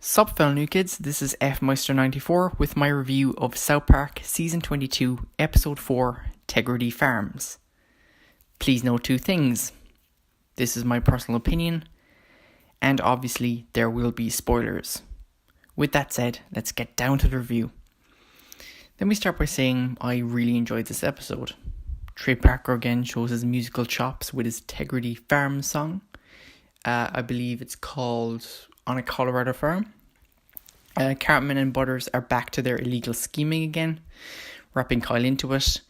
Sup fellow new kids, this is FMeister94 with my review of South Park Season 22, Episode 4, Tegridy Farms. Please note two things. This is my personal opinion, and obviously there will be spoilers. With that said, let's get down to the review. Let me start by saying I really enjoyed this episode. Trey Parker again shows his musical chops with his Tegridy Farms song. I believe it's called On a Colorado Farm. Cartman and Butters are back to their illegal scheming again, wrapping Kyle into it.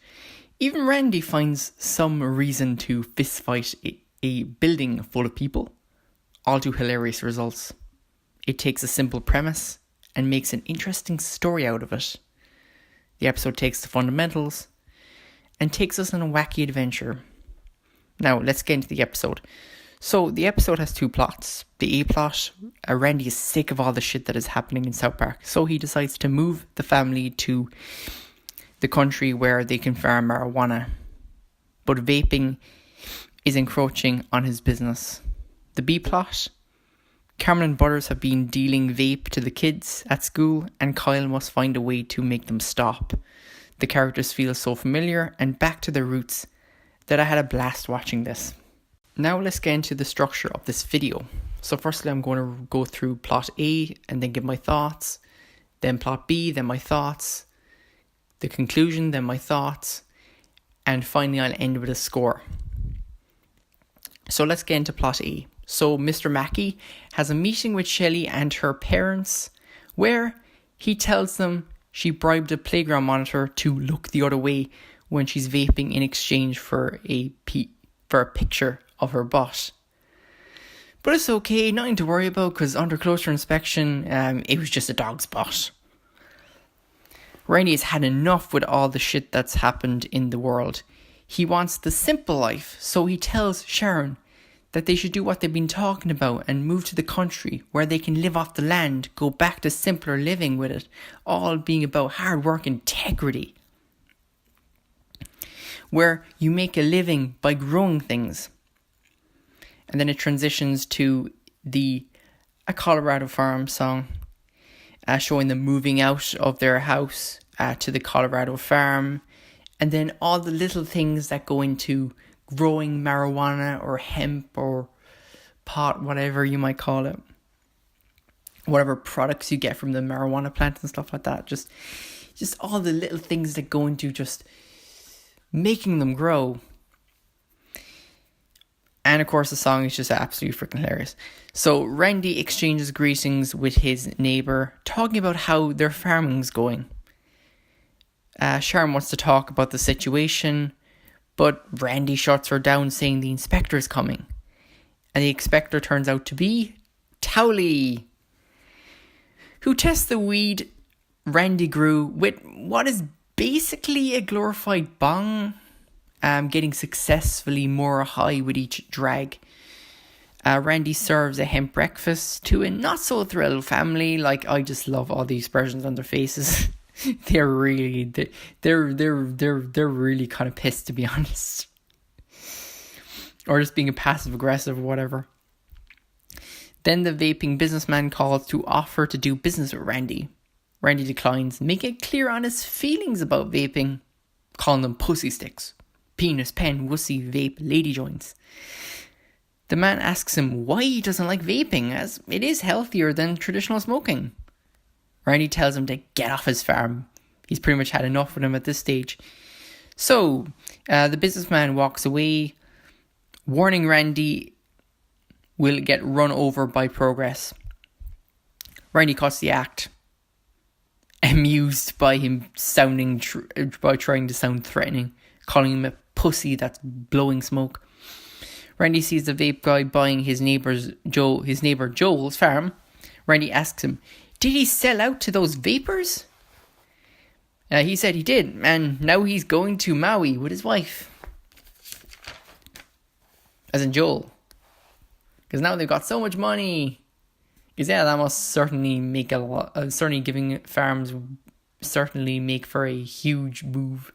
Even Randy finds some reason to fistfight a building full of people, all to hilarious results. It takes a simple premise and makes an interesting story out of it. The episode takes the fundamentals and takes us on a wacky adventure. Now, let's get into the episode. So, the episode has two plots. The A plot, Randy is sick of all the shit that is happening in South Park, so he decides to move the family to the country where they can farm marijuana. But vaping is encroaching on his business. The B plot, Cameron and Butters have been dealing vape to the kids at school, and Kyle must find a way to make them stop. The characters feel so familiar and back to their roots that I had a blast watching this. Now let's get into the structure of this video. So firstly I'm going to go through plot A and then give my thoughts. Then plot B, then my thoughts. The conclusion, then my thoughts. And finally I'll end with a score. So let's get into plot A. So Mr. Mackey has a meeting with Shelley and her parents where he tells them she bribed a playground monitor to look the other way when she's vaping in exchange for a picture of her butt. But it's okay, nothing to worry about, because under closer inspection, it was just a dog's butt. Randy has had enough with all the shit that's happened in the world. He wants the simple life, so he tells Sharon that they should do what they've been talking about and move to the country where they can live off the land, go back to simpler living with it, all being about hard work and integrity. Where you make a living by growing things. And then it transitions to a Colorado Farm song, showing them moving out of their house to the Colorado farm. And then all the little things that go into growing marijuana or hemp or pot, whatever you might call it. Whatever products you get from the marijuana plant and stuff like that. Just all the little things that go into just making them grow. And of course the song is just absolutely freaking hilarious. So Randy exchanges greetings with his neighbour, talking about how their farming's going. Sharon wants to talk about the situation, but Randy shuts her down, saying the inspector is coming. And the inspector turns out to be Towley, who tests the weed Randy grew with what is basically a glorified bong, getting successfully more high with each drag. Randy serves a hemp breakfast to a not so thrilled family. Like, I just love all the expressions on their faces. they're really kind of pissed, to be honest, or just being a passive aggressive or whatever. Then the vaping businessman calls to offer to do business with Randy. Randy declines, making it clear on his feelings about vaping, calling them pussy sticks, penis, pen, wussy, vape, lady joints. The man asks him why he doesn't like vaping, as it is healthier than traditional smoking. Randy tells him to get off his farm. He's pretty much had enough with him at this stage. So, the businessman walks away, warning Randy will get run over by progress. Randy cuts the act, amused by him by trying to sound threatening, calling him a pussy that's blowing smoke. Randy sees the vape guy buying his neighbor Joel's farm. Randy asks him, did he sell out to those vapors? He said he did, and now he's going to Maui with his wife. As in Joel. Because now they've got so much money. Because that must certainly make a lot. Certainly giving farms certainly make for a huge move.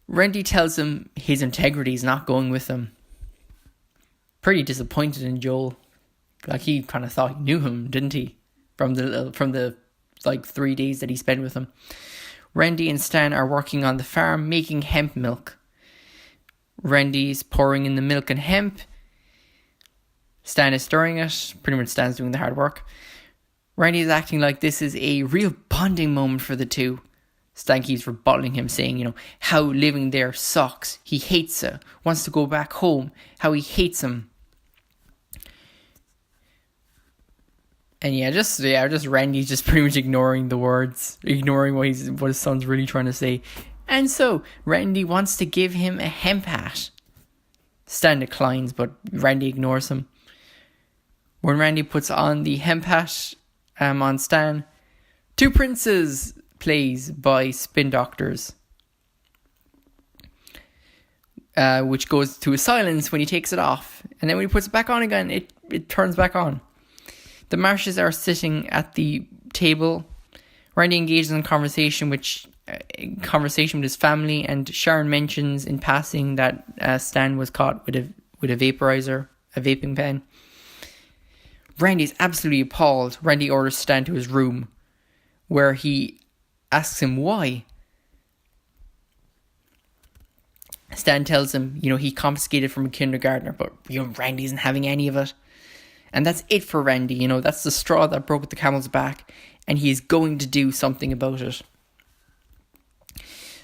Randy tells him his integrity is not going with him. Pretty disappointed in Joel. Like, he kind of thought he knew him, didn't he? From the like 3 days that he spent with him. Randy and Stan are working on the farm making hemp milk. Randy's pouring in the milk and hemp. Stan is stirring it. Pretty much Stan's doing the hard work. Randy is acting like this is a real bonding moment for the two. Stan keeps rebuttaling him, saying, how living there sucks. He hates it. Wants to go back home. How he hates him. And just Randy's just pretty much ignoring the words, ignoring what his son's really trying to say. And so Randy wants to give him a hemp hat. Stan declines, but Randy ignores him. When Randy puts on the hemp hat on Stan, Two Princes plays by Spin Doctors, which goes to a silence when he takes it off. And then when he puts it back on again, it turns back on. The Marshes are sitting at the table. Randy engages in conversation with his family, and Sharon mentions in passing that Stan was caught with a vaporizer, a vaping pen. Randy is absolutely appalled. Randy orders Stan to his room, where he asks him why. Stan tells him, he confiscated from a kindergartner, but Randy isn't having any of it. And that's it for Randy, that's the straw that broke the camel's back, and he is going to do something about it.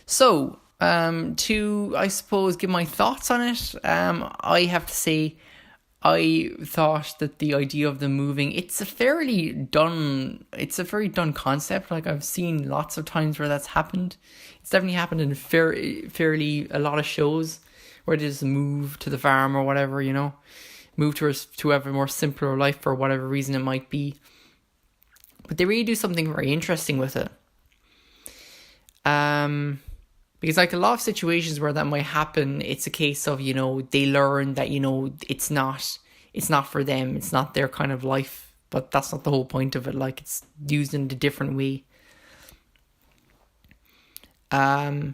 So, to, I suppose, give my thoughts on it, I have to say, I thought that the idea of them moving, it's a very done concept. Like, I've seen lots of times where that's happened. It's definitely happened in fairly a lot of shows where they just move to the farm or whatever, move to have a more simpler life for whatever reason it might be. But they really do something very interesting with it. Because like a lot of situations where that might happen, it's a case of, they learn that, it's not for them, it's not their kind of life, but that's not the whole point of it. Like, it's used in a different way. I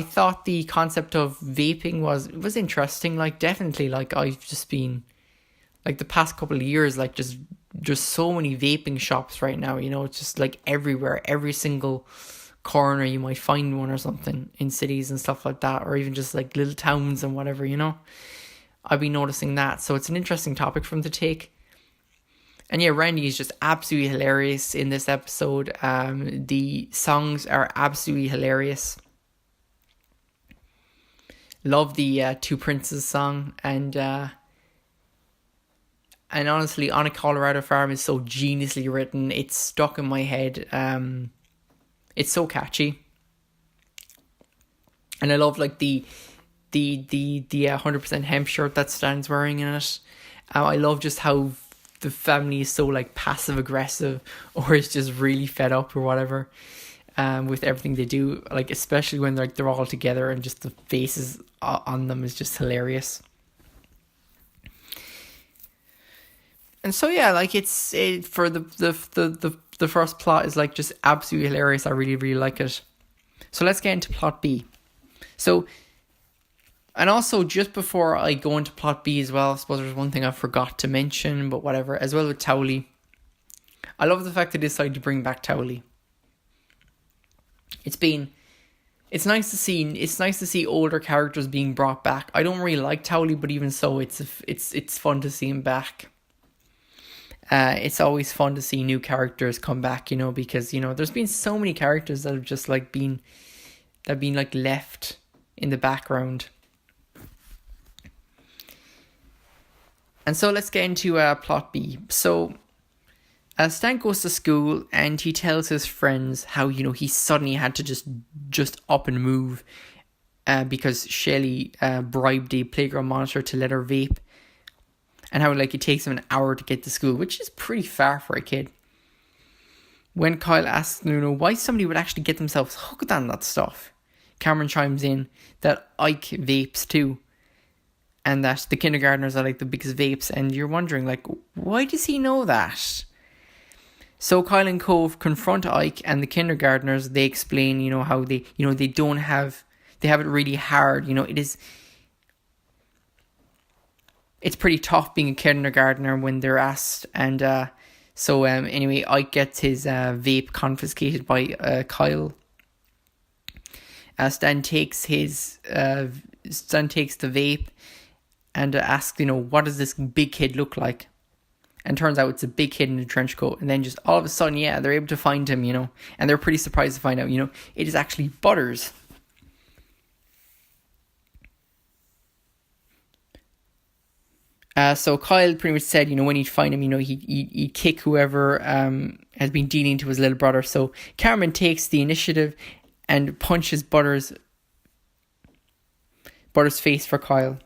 thought the concept of vaping was interesting. Like, definitely, like, I've just been, like, the past couple of years, like, just so many vaping shops right now, it's just like everywhere, every single corner you might find one or something in cities and stuff like that, or even just like little towns and whatever, I've been noticing that. So it's an interesting topic for them to take. And yeah, Randy is just absolutely hilarious in this episode. The songs are absolutely hilarious. Love the Two Princes song, and honestly, On a Colorado Farm is so geniusly written. It's stuck in my head. It's so catchy, and I love like the 100% hemp shirt that Stan's wearing in it. I love just how the family is so like passive aggressive, or is just really fed up or whatever, with everything they do. Like, especially when they're all together, and just the faces on them is just hilarious. And so yeah, like for the first plot is like just absolutely hilarious. I really, really like it. So let's get into plot B. So, and also just before I go into plot B as well, I suppose there's one thing I forgot to mention, but whatever, as well with Towley. I love the fact that they decided to bring back Towley. It's nice to see older characters being brought back. I don't really like Towley, but even so, it's fun to see him back. It's always fun to see new characters come back, because, there's been so many characters that have just been left in the background. And so let's get into plot B. So Stan goes to school, and he tells his friends how, he suddenly had to just up and move because Shelley bribed a playground monitor to let her vape. And how it takes him an hour to get to school, which is pretty far for a kid. When Kyle asks why somebody would actually get themselves hooked on that stuff, Cameron chimes in that Ike vapes too, and that the kindergartners are the biggest vapes, and you're wondering why does he know that? So Kyle and Cove confront Ike and the kindergartners. They explain how they have it really hard. It is. it's pretty tough being a kindergartner when they're asked. And anyway, Ike gets his vape confiscated by Kyle. Stan takes the vape and asks, what does this big kid look like? And turns out it's a big kid in a trench coat. And then just all of a sudden, they're able to find him, and they're pretty surprised to find out, it is actually Butters. So Kyle pretty much said, when he'd find him, he'd kick whoever has been dealing to his little brother. So Cameron takes the initiative and punches Butters' face for Kyle.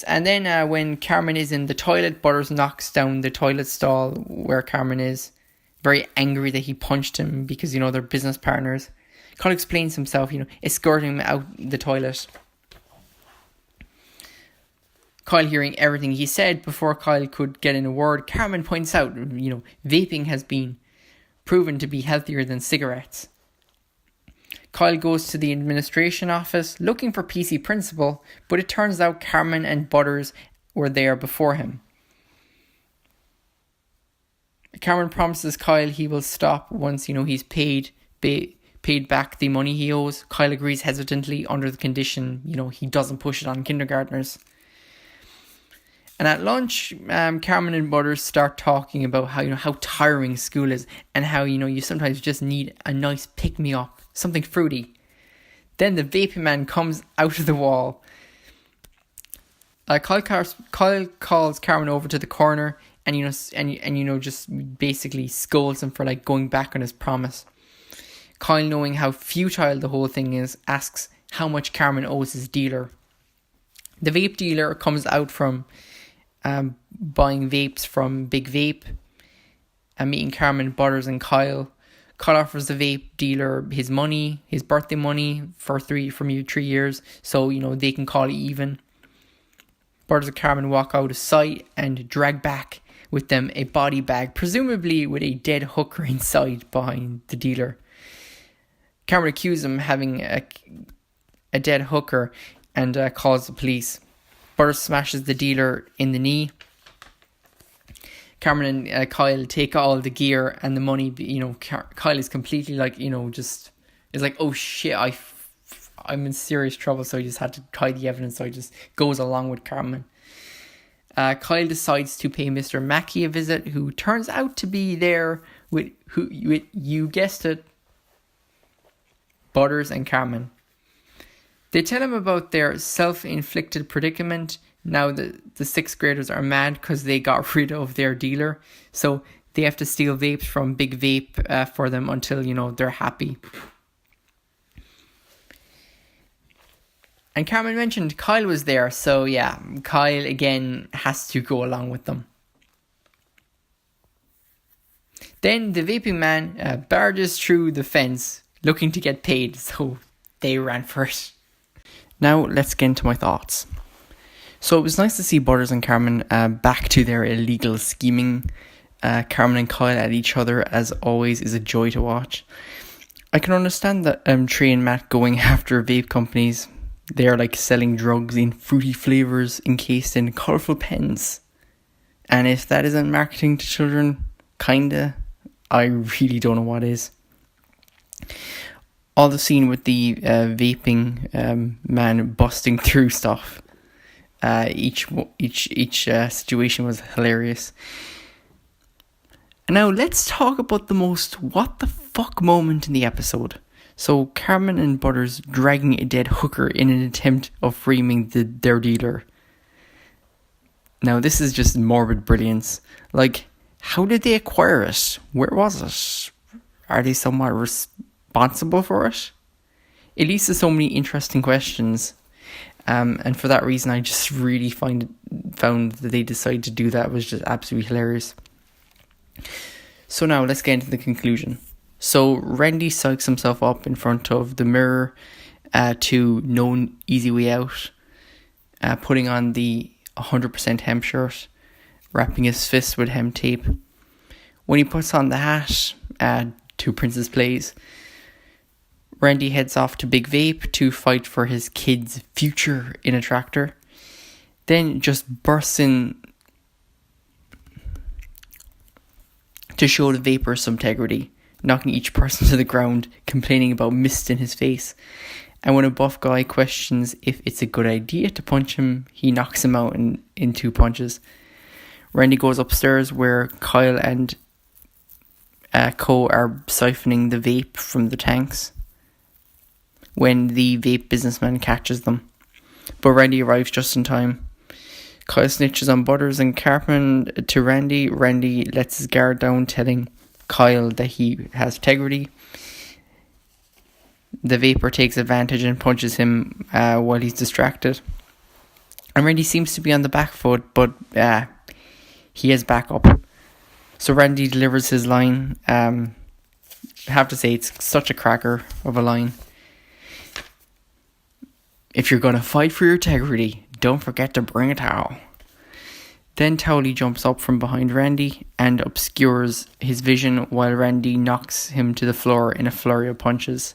And then when Cameron is in the toilet, Butters knocks down the toilet stall where Cameron is, very angry that he punched him because, they're business partners. Kyle explains himself, escorting him out the toilet. Kyle hearing everything he said before Kyle could get in a word, Cameron points out, vaping has been proven to be healthier than cigarettes. Kyle goes to the administration office looking for PC principal, but it turns out Cameron and Butters were there before him. Cameron promises Kyle he will stop once, he's paid back the money he owes. Kyle agrees hesitantly under the condition, he doesn't push it on kindergartners. And at lunch, Cameron and Butters start talking about how tiring school is and how, you sometimes just need a nice pick-me-up, something fruity. Then the vaping man comes out of the wall. Kyle calls Cameron over to the corner and, just basically scolds him for, going back on his promise. Kyle, knowing how futile the whole thing is, asks how much Cameron owes his dealer. The vape dealer comes out from buying vapes from Big Vape and meeting Cameron, Butters and Kyle. Kyle offers the vape dealer his birthday money for 3 years, so they can call it even. Butters and Cameron walk out of sight and drag back with them a body bag, presumably with a dead hooker inside behind the dealer. Cameron accuses him of having a dead hooker and calls the police. Butters smashes the dealer in the knee. Cameron and Kyle take all the gear and the money. Kyle is completely is like, oh shit, I'm in serious trouble, so he just had to hide the evidence. So he just goes along with Cameron. Kyle decides to pay Mr. Mackey a visit, who turns out to be there with you guessed it, Butters and Cameron. They tell him about their self-inflicted predicament. Now the 6th graders are mad because they got rid of their dealer. So they have to steal vapes from Big Vape for them until, they're happy. And Cameron mentioned Kyle was there. So yeah, Kyle again has to go along with them. Then the vaping man barges through the fence looking to get paid. So they ran for it. Now, let's get into my thoughts. So, it was nice to see Butters and Cameron back to their illegal scheming. Cameron and Kyle at each other, as always, is a joy to watch. I can understand that Trey and Matt going after vape companies. They are selling drugs in fruity flavours encased in colourful pens. And if that isn't marketing to children, kinda, I really don't know what is. All the scene with the vaping man busting through stuff. Each situation was hilarious. And now let's talk about the most what the fuck moment in the episode. So Cameron and Butters dragging a dead hooker in an attempt of framing their dealer. Now this is just morbid brilliance. How did they acquire it? Where was it? Are they somewhat responsible for it? It leads to so many interesting questions, and for that reason I just really found that they decided to do that was just absolutely hilarious. So now let's get into the conclusion. So Randy psychs himself up in front of the mirror to no easy way out, putting on the 100% hemp shirt, wrapping his fist with hemp tape. When he puts on the hat to Princess Plays, Randy heads off to Big Vape to fight for his kid's future in a tractor. Then just bursts in to show the vapors some integrity, knocking each person to the ground, complaining about mist in his face. And when a buff guy questions if it's a good idea to punch him, he knocks him out in 2 punches. Randy goes upstairs where Kyle and Co are siphoning the vape from the tanks when the vape businessman catches them. But Randy arrives just in time. Kyle snitches on Butters and Cartman to Randy. Randy lets his guard down, telling Kyle that he has integrity. The vapor takes advantage and punches him while he's distracted. And Randy seems to be on the back foot, but he has backup. So Randy delivers his line. I have to say, it's such a cracker of a line. If you're going to fight for your integrity, don't forget to bring a towel. Then Towley jumps up from behind Randy and obscures his vision while Randy knocks him to the floor in a flurry of punches.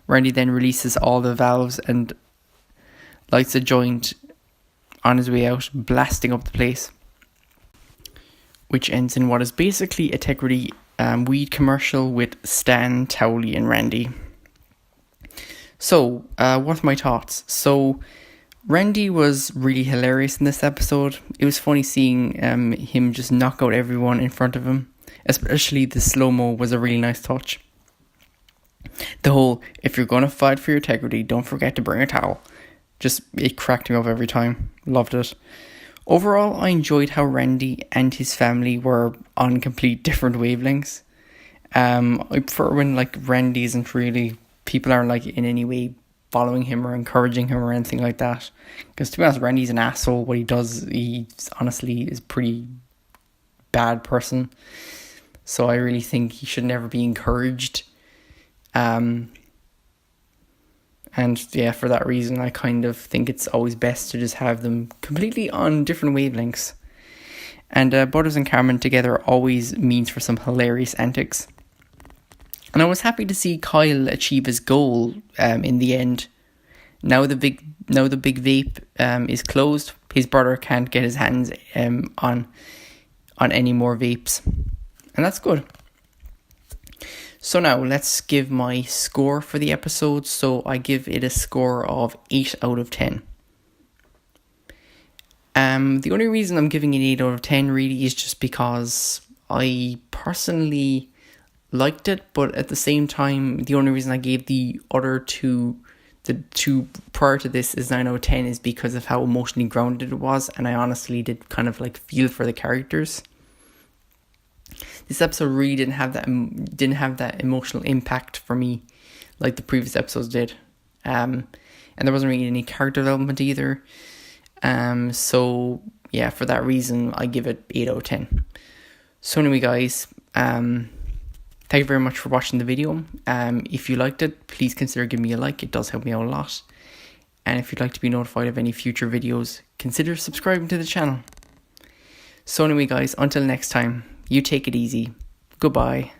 Randy then releases all the valves and lights a joint on his way out, blasting up the place, which ends in what is basically a Tegridy weed commercial with Stan, Towley and Randy. So, what are my thoughts? So, Randy was really hilarious in this episode. It was funny seeing him just knock out everyone in front of him. Especially the slow-mo was a really nice touch. The whole, if you're going to fight for your integrity, don't forget to bring a towel. It cracked me up every time. Loved it. Overall, I enjoyed how Randy and his family were on complete different wavelengths. I prefer when Randy isn't really, people aren't in any way following him or encouraging him or anything like that. Because to be honest, Randy's an asshole. What he does, he honestly is a pretty bad person. So I really think he should never be encouraged. And yeah, for that reason, I kind of think it's always best to just have them completely on different wavelengths. And Butters and Cameron together always means for some hilarious antics. And I was happy to see Kyle achieve his goal in the end. Now the big vape is closed. His brother can't get his hands on any more vapes, and that's good. So now let's give my score for the episode. So I give it a score of 8 out of 10. The only reason I'm giving it 8 out of 10 really is just because I personally liked it, but at the same time, the only reason I gave the two prior to this is 9 out of 10 is because of how emotionally grounded it was, and I honestly did kind of feel for the characters. This episode really didn't have that emotional impact for me like the previous episodes did, and there wasn't really any character development either. So yeah, for that reason, I give it 8 out of 10. So anyway, guys, thank you very much for watching the video. If you liked it, please consider giving me a like. It does help me out a lot. And if you'd like to be notified of any future videos, consider subscribing to the channel. So anyway, guys, until next time, you take it easy. Goodbye.